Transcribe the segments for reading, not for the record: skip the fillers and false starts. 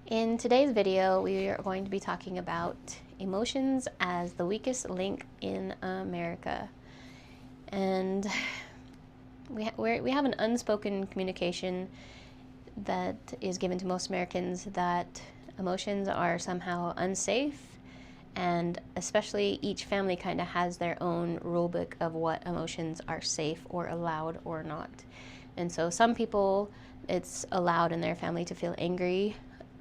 In today's video, we are going to be talking about emotions as the weakest link in America. And we have an unspoken communication that is given to most Americans that emotions are somehow unsafe, and especially each family kind of has their own rule book of what emotions are safe or allowed or not. And so some people, it's allowed in their family to feel angry,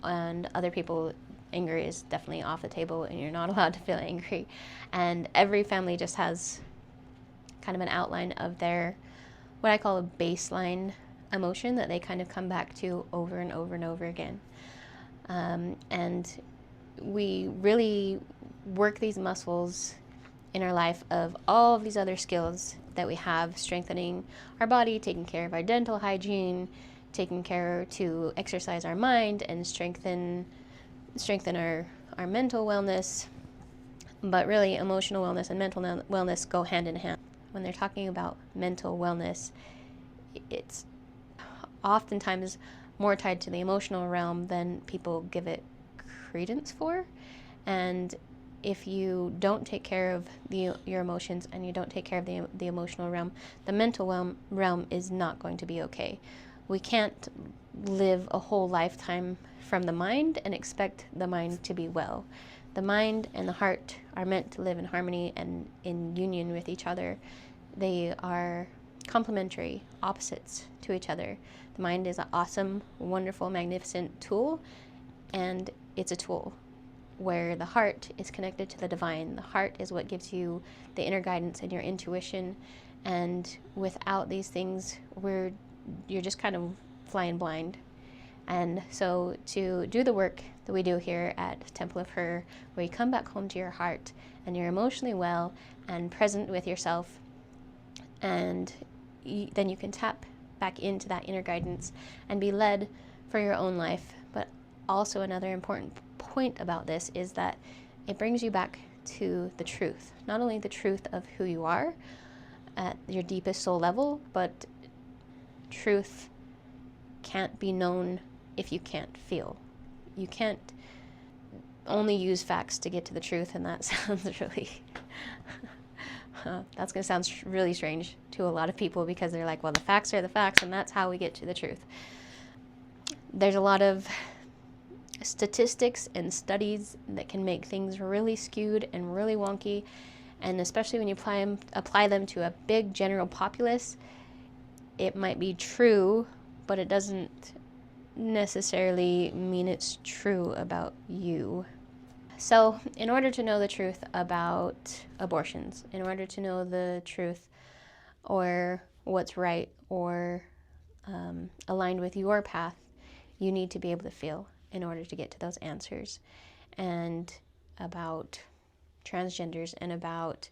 and other people, anger is definitely off the table and you're not allowed to feel angry. And every family just has kind of an outline of their, what I call a baseline emotion that they kind of come back to over and over and over again. And we really work these muscles in our life of all of these other skills that we have, strengthening our body, taking care of our dental hygiene, taking care to exercise our mind and strengthen our mental wellness. But really, emotional wellness and mental wellness go hand in hand. When they're talking about mental wellness, it's oftentimes more tied to the emotional realm than people give it credence for. And if you don't take care of your emotions and you don't take care of the emotional realm, the mental realm is not going to be okay. We can't live a whole lifetime from the mind and expect the mind to be well. The mind and the heart are meant to live in harmony and in union with each other. They are complementary, opposites to each other. The mind is an awesome, wonderful, magnificent tool, and it's a tool where the heart is connected to the divine. The heart is what gives you the inner guidance and your intuition, and without these things, you're just kind of flying blind. And so to do the work that we do here at Temple of Her, where you come back home to your heart and you're emotionally well and present with yourself, and then you can tap back into that inner guidance and be led for your own life. But also another important point about this is that it brings you back to the truth. Not only the truth of who you are at your deepest soul level, but truth can't be known if you can't feel. You can't only use facts to get to the truth, and that sounds really that's going to sound really strange to a lot of people, because they're like, well, the facts are the facts and that's how we get to the truth. There's a lot of statistics and studies that can make things really skewed and really wonky, and especially when you apply them to a big general populace, it might be true, but it doesn't necessarily mean it's true about you. So in order to know the truth about abortions, in order to know the truth or what's right or aligned with your path, you need to be able to feel in order to get to those answers. And about transgenders and about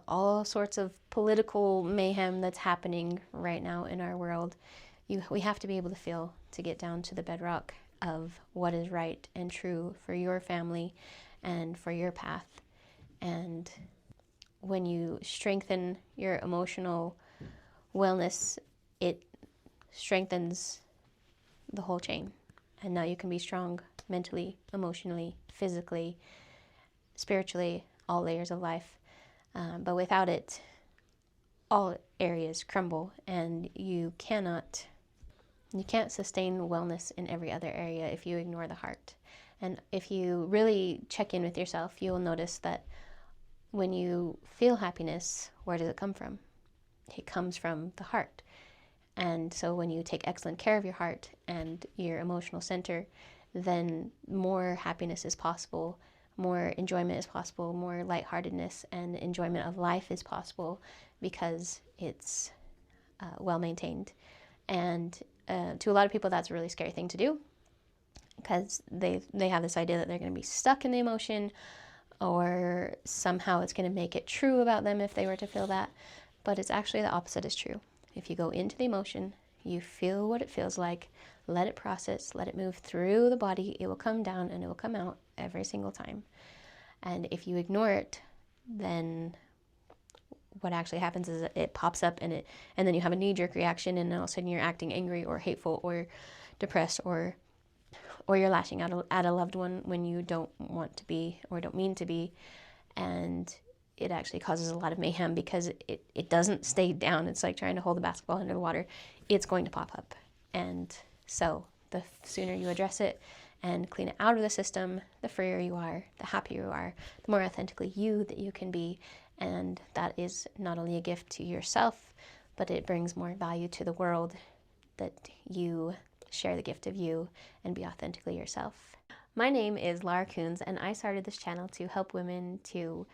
all sorts of political mayhem that's happening right now in our world, we have to be able to feel to get down to the bedrock of what is right and true for your family and for your path. And when you strengthen your emotional wellness, it strengthens the whole chain. And now you can be strong mentally, emotionally, physically, spiritually, all layers of life. But without it, all areas crumble, and you can't sustain wellness in every other area if you ignore the heart. And if you really check in with yourself, you will notice that when you feel happiness, where does it come from? It comes from the heart. And so when you take excellent care of your heart and your emotional center, then more happiness is possible, more enjoyment is possible, more lightheartedness and enjoyment of life is possible, because it's well maintained. And to a lot of people, that's a really scary thing to do, because they have this idea that they're going to be stuck in the emotion, or somehow it's going to make it true about them if they were to feel that. But it's actually the opposite is true. If you go into the emotion, you feel what it feels like, let it process, let it move through the body, it will come down and it will come out every single time. And if you ignore it, then what actually happens is it pops up, and then you have a knee-jerk reaction, and all of a sudden you're acting angry or hateful or depressed or or you're lashing out at a loved one when you don't want to be or don't mean to be. And it actually causes a lot of mayhem because it doesn't stay down. It's like trying to hold a basketball under the water. It's going to pop up. And so the sooner you address it and clean it out of the system, the freer you are, the happier you are, the more authentically you that you can be. And that is not only a gift to yourself, but it brings more value to the world that you share the gift of you and be authentically yourself. My name is Laura Kunz, and I started this channel to help women to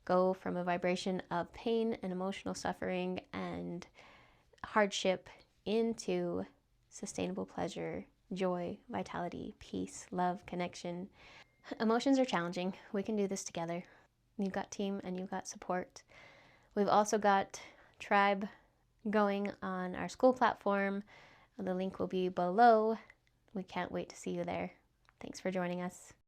go from a vibration of pain and emotional suffering and hardship into sustainable pleasure, joy, vitality, peace, love, connection. Emotions are challenging. We can do this together. You've got team and you've got support. We've also got tribe going on our school platform. The link will be below. We can't wait to see you there. Thanks for joining us.